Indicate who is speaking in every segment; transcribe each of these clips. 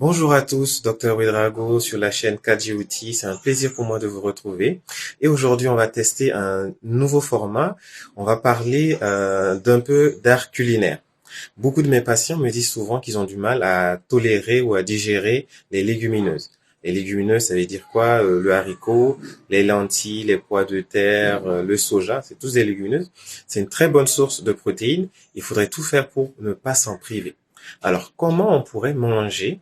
Speaker 1: Bonjour à tous, Dr Ouedraogo sur la chaîne KGOT. C'est un plaisir pour moi de vous retrouver. Et aujourd'hui, on va tester un nouveau format. On va parler d'un peu d'art culinaire. Beaucoup de mes patients me disent souvent qu'ils ont du mal à tolérer ou à digérer les légumineuses. Les légumineuses, ça veut dire quoi? Le haricot, les lentilles, les pois de terre, le soja, c'est tous des légumineuses. C'est une très bonne source de protéines. Il faudrait tout faire pour ne pas s'en priver. Alors, comment on pourrait manger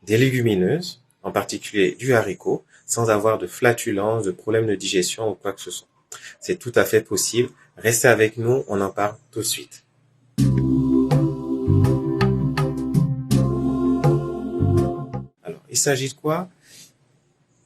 Speaker 1: des légumineuses, en particulier du haricot, sans avoir de flatulence, de problèmes de digestion ou quoi que ce soit? C'est tout à fait possible. Restez avec nous, on en parle tout de suite. Alors, il s'agit de quoi?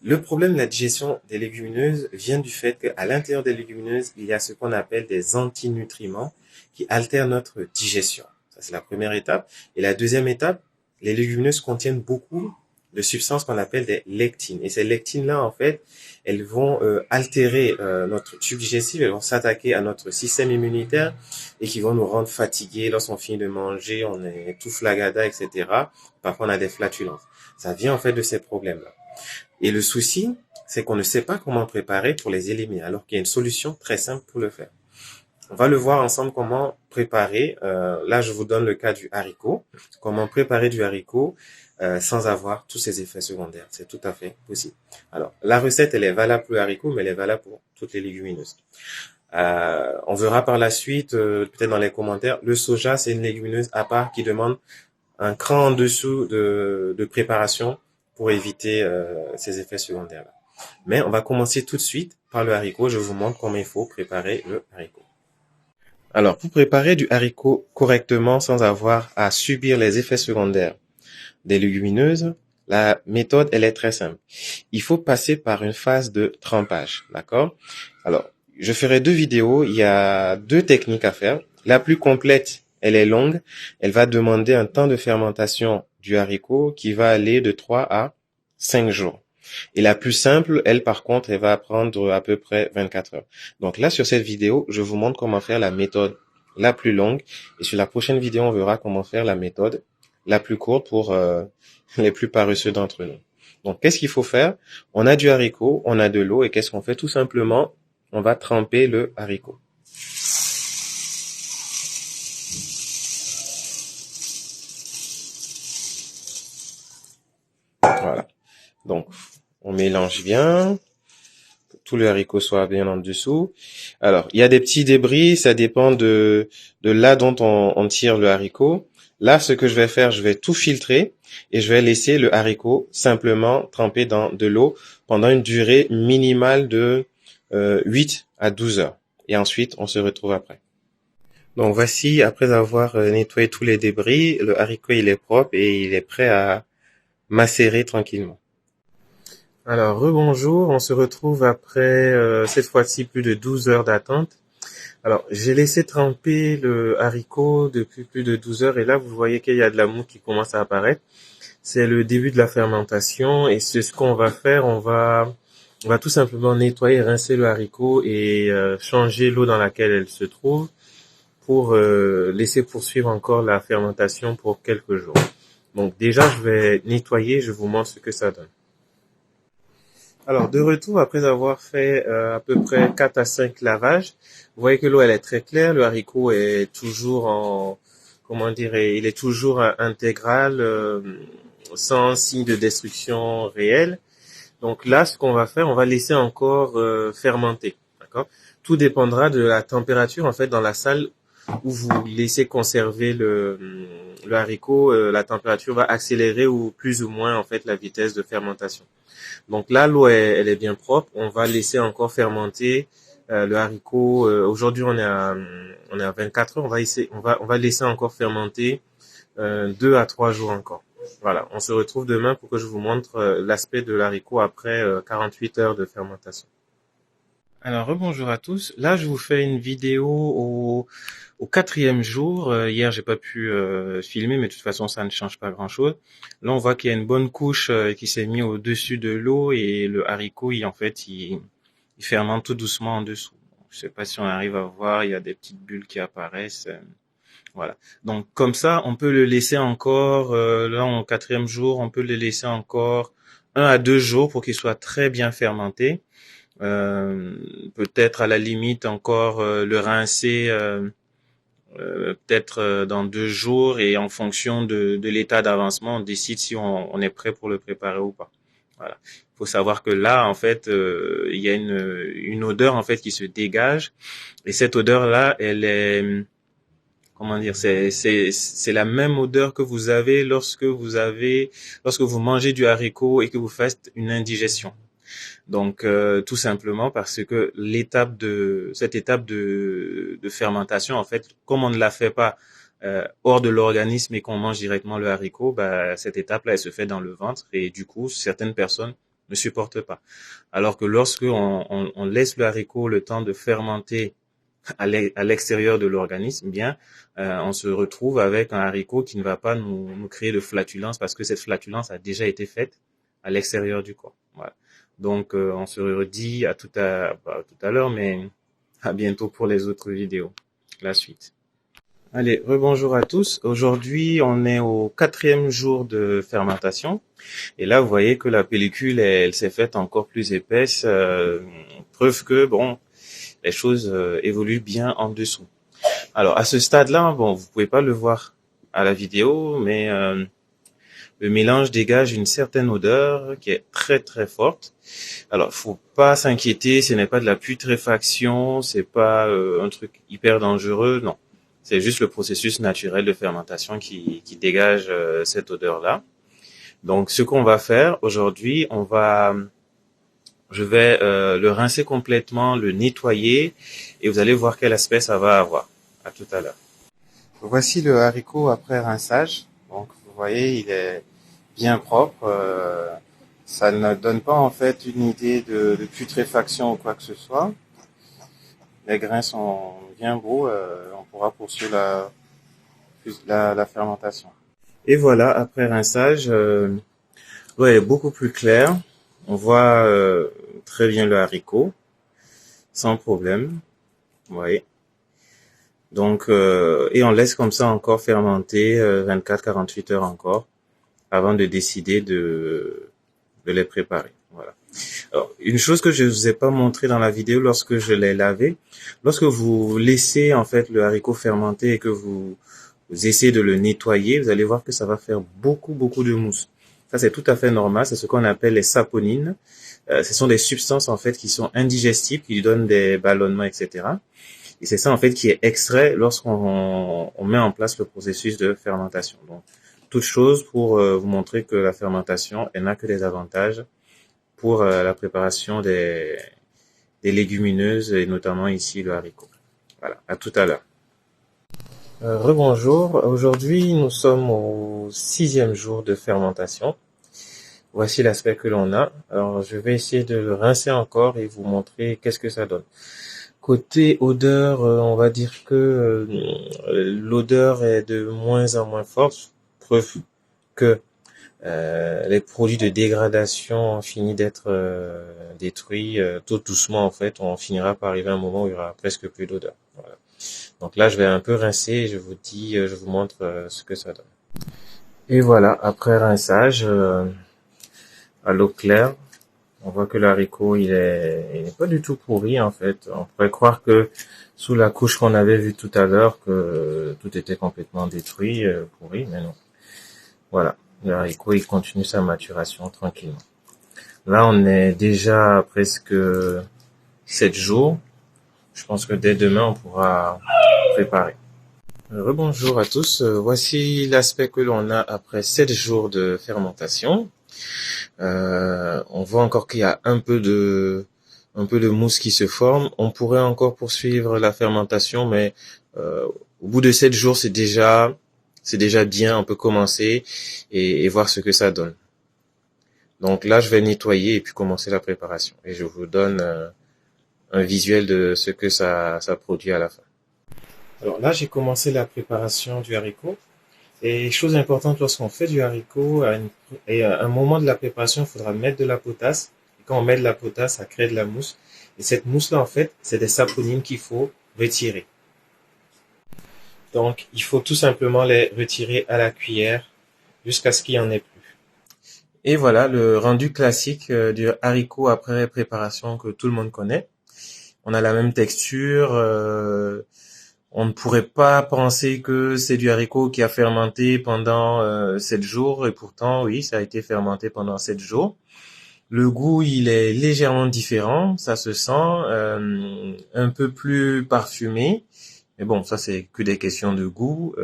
Speaker 1: Le problème de la digestion des légumineuses vient du fait qu'à l'intérieur des légumineuses, il y a ce qu'on appelle des antinutriments qui altèrent notre digestion. Ça, c'est la première étape. Et la deuxième étape, les légumineuses contiennent beaucoup de substances qu'on appelle des lectines. Et ces lectines-là, en fait, elles vont altérer notre tube digestif, elles vont s'attaquer à notre système immunitaire et qui vont nous rendre fatigués lorsqu'on finit de manger, on est tout flagada, etc. Parfois, on a des flatulences. Ça vient en fait de ces problèmes-là. Et le souci, c'est qu'on ne sait pas comment préparer pour les éliminer, alors qu'il y a une solution très simple pour le faire. On va le voir ensemble comment préparer. Là, je vous donne le cas du haricot. Comment préparer du haricot sans avoir tous ces effets secondaires. C'est tout à fait possible. Alors, la recette, elle est valable pour le haricot, mais elle est valable pour toutes les légumineuses. On verra par la suite, peut-être dans les commentaires, le soja, c'est une légumineuse à part qui demande un cran en dessous de préparation pour éviter ces effets secondaires-là. Mais on va commencer tout de suite par le haricot. Je vous montre comment il faut préparer le haricot. Alors, pour préparer du haricot correctement sans avoir à subir les effets secondaires des légumineuses, la méthode, elle est très simple. Il faut passer par une phase de trempage, d'accord? Alors, je ferai deux vidéos. Il y a deux techniques à faire. La plus complète, elle est longue. Elle va demander un temps de fermentation du haricot qui va aller de 3 à 5 jours. Et la plus simple, elle, par contre, elle va prendre à peu près 24 heures. Donc là, sur cette vidéo, je vous montre comment faire la méthode la plus longue. Et sur la prochaine vidéo, on verra comment faire la méthode la plus courte pour les plus paresseux d'entre nous. Donc, qu'est-ce qu'il faut faire? On a du haricot, on a de l'eau, et qu'est-ce qu'on fait? Tout simplement, on va tremper le haricot. Voilà. Donc, on mélange bien. Tout le haricot soit bien en dessous. Alors, il y a des petits débris, ça dépend de là dont on tire le haricot. Là, ce que je vais faire, je vais tout filtrer et je vais laisser le haricot simplement tremper dans de l'eau pendant une durée minimale de 8 à 12 heures. Et ensuite, on se retrouve après. Donc voici, après avoir nettoyé tous les débris, le haricot il est propre et il est prêt à macérer tranquillement. Alors, rebonjour, on se retrouve après cette fois-ci plus de 12 heures d'attente. Alors, j'ai laissé tremper le haricot depuis plus de 12 heures et là, vous voyez qu'il y a de la mou qui commence à apparaître. C'est le début de la fermentation et c'est ce qu'on va faire. On va tout simplement nettoyer, rincer le haricot et changer l'eau dans laquelle elle se trouve pour laisser poursuivre encore la fermentation pour quelques jours. Donc déjà, je vais nettoyer, je vous montre ce que ça donne. Alors, de retour, après avoir fait à peu près 4 à 5 lavages, vous voyez que l'eau, elle est très claire. Le haricot est toujours comment dire, il est toujours intégral, sans signe de destruction réelle. Donc là, ce qu'on va faire, on va laisser encore fermenter. D'accord? Tout dépendra de la température, en fait, dans la salle où vous laissez conserver le haricot. La température va accélérer ou plus ou moins, en fait, la vitesse de fermentation. Donc là, l'eau, elle est bien propre. On va laisser encore fermenter le haricot. Aujourd'hui, on est à 24 heures. On va laisser encore fermenter 2 à 3 jours encore. Voilà, on se retrouve demain pour que je vous montre l'aspect de l'haricot après 48 heures de fermentation. Alors, rebonjour à tous. Là, je vous fais une vidéo au quatrième jour. Hier, j'ai pas pu filmer, mais de toute façon, ça ne change pas grand-chose. Là, on voit qu'il y a une bonne couche qui s'est mise au-dessus de l'eau et le haricot, il fermente tout doucement en dessous. Je sais pas si on arrive à voir, il y a des petites bulles qui apparaissent.
Speaker 2: Voilà. Donc comme ça, on peut le laisser encore, là en 4e jour, on peut le laisser encore 1 à 2 jours pour qu'il soit très bien fermenté. Peut-être à la limite encore le rincer peut-être dans 2 jours et en fonction de l'état d'avancement, on décide si on est prêt pour le préparer ou pas. Voilà. Il faut savoir que là, en fait, il y a une odeur en fait qui se dégage et cette odeur-là, elle est comment dire, c'est la même odeur que vous avez lorsque vous mangez du haricot et que vous faites une indigestion. Donc tout simplement parce que cette étape de fermentation, en fait, comme on ne la fait pas hors de l'organisme et qu'on mange directement le haricot, bah, cette étape-là, elle se fait dans le ventre et du coup, certaines personnes ne supportent pas. Alors que lorsque on laisse le haricot le temps de fermenter à l'extérieur de l'organisme, bien, on se retrouve avec un haricot qui ne va pas nous créer de flatulence parce que cette flatulence a déjà été faite à l'extérieur du corps. Voilà. Donc, on se redit pas tout à l'heure, mais à bientôt pour les autres vidéos. La suite. Allez, rebonjour à tous. Aujourd'hui, on est au 4e jour de fermentation. Et là, vous voyez que la pellicule, elle s'est faite encore plus épaisse. Preuve que, bon, les choses évoluent bien en dessous. Alors, à ce stade-là, bon, vous pouvez pas le voir à la vidéo, mais le mélange dégage une certaine odeur qui est très très forte. Alors, faut pas s'inquiéter, ce n'est pas de la putréfaction, c'est pas un truc hyper dangereux, non. C'est juste le processus naturel de fermentation qui dégage cette odeur-là. Donc, ce qu'on va faire aujourd'hui, je vais le rincer complètement, le nettoyer, et vous allez voir quel aspect ça va avoir. À tout à l'heure. Voici le haricot après rinçage. Donc, vous voyez, il est bien propre. Ça ne donne pas en fait une idée de putréfaction ou quoi que ce soit. Les grains sont bien beaux. On pourra poursuivre la fermentation. Et voilà, après rinçage, l'eau est beaucoup plus claire. On voit très bien le haricot, sans problème. Vous voyez. Donc, et on laisse comme ça encore fermenter 24-48 heures encore avant de décider de les préparer. Voilà. Alors, une chose que je vous ai pas montré dans la vidéo lorsque je l'ai lavé, lorsque vous laissez en fait le haricot fermenter et que vous essayez de le nettoyer, vous allez voir que ça va faire beaucoup de mousse. Ça, c'est tout à fait normal. C'est ce qu'on appelle les saponines. Ce sont des substances en fait qui sont indigestibles, qui donnent des ballonnements, etc. Et c'est ça en fait qui est extrait lorsqu'on met en place le processus de fermentation. Donc, toute chose pour vous montrer que la fermentation, elle n'a que des avantages pour la préparation des légumineuses et notamment ici le haricot. Voilà, à tout à l'heure. Rebonjour, aujourd'hui nous sommes au 6e jour de fermentation. Voici l'aspect que l'on a. Alors je vais essayer de le rincer encore et vous montrer qu'est-ce que ça donne. Côté odeur, on va dire que l'odeur est de moins en moins forte, preuve que les produits de dégradation ont fini d'être détruits. Tout doucement, en fait, on finira par arriver à un moment où il y aura presque plus d'odeur. Voilà. Donc là, je vais un peu rincer et je vous montre ce que ça donne. Et voilà, après rinçage, à l'eau claire, on voit que l'haricot, il est pas du tout pourri, en fait. On pourrait croire que sous la couche qu'on avait vue tout à l'heure, que tout était complètement détruit, pourri, mais non. Voilà. Le haricot, il continue sa maturation tranquillement. Là, on est déjà à presque 7 jours. Je pense que dès demain, on pourra préparer. Rebonjour à tous. Voici l'aspect que l'on a après 7 jours de fermentation. On voit encore qu'il y a un peu de mousse qui se forme. On pourrait encore poursuivre la fermentation, mais au bout de 7 jours, c'est déjà bien. On peut commencer et voir ce que ça donne. Donc là, je vais nettoyer et puis commencer la préparation. Et je vous donne un visuel de ce que ça produit à la fin. Alors là, j'ai commencé la préparation du haricot. Et chose importante, lorsqu'on fait du haricot, à un moment de la préparation, il faudra mettre de la potasse. Et quand on met de la potasse, ça crée de la mousse. Et cette mousse-là, en fait, c'est des saponines qu'il faut retirer.
Speaker 1: Donc, il faut tout simplement les retirer à la cuillère jusqu'à ce qu'il y en ait plus. Et voilà le rendu classique du haricot après préparation que tout le monde connaît. On a la même texture. On ne pourrait pas penser que c'est du haricot qui a fermenté pendant 7 jours. Et pourtant, oui, ça a été fermenté pendant 7 jours. Le goût, il est légèrement différent. Ça se sent un peu plus parfumé. Mais bon, ça, c'est que des questions de goût.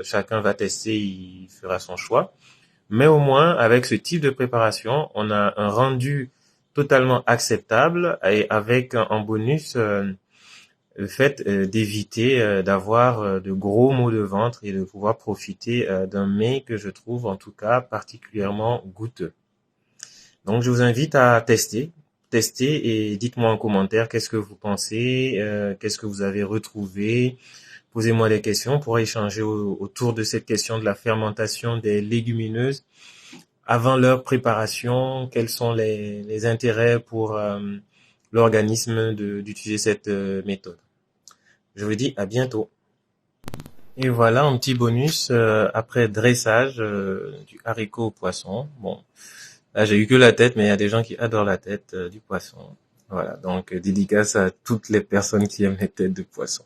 Speaker 1: Chacun va tester, il fera son choix. Mais au moins, avec ce type de préparation, on a un rendu totalement acceptable et avec en bonus le fait d'éviter d'avoir de gros maux de ventre et de pouvoir profiter d'un mets que je trouve en tout cas particulièrement goûteux. Donc je vous invite à tester et dites-moi en commentaire qu'est-ce que vous pensez, qu'est-ce que vous avez retrouvé. Posez-moi des questions pour échanger autour de cette question de la fermentation des légumineuses avant leur préparation, quels sont les intérêts pour l'organisme d'utiliser cette méthode. Je vous dis à bientôt. Et voilà un petit bonus après dressage du haricot au poisson. Bon, là j'ai eu que la tête, mais il y a des gens qui adorent la tête du poisson. Voilà, donc dédicace à toutes les personnes qui aiment les têtes de poisson.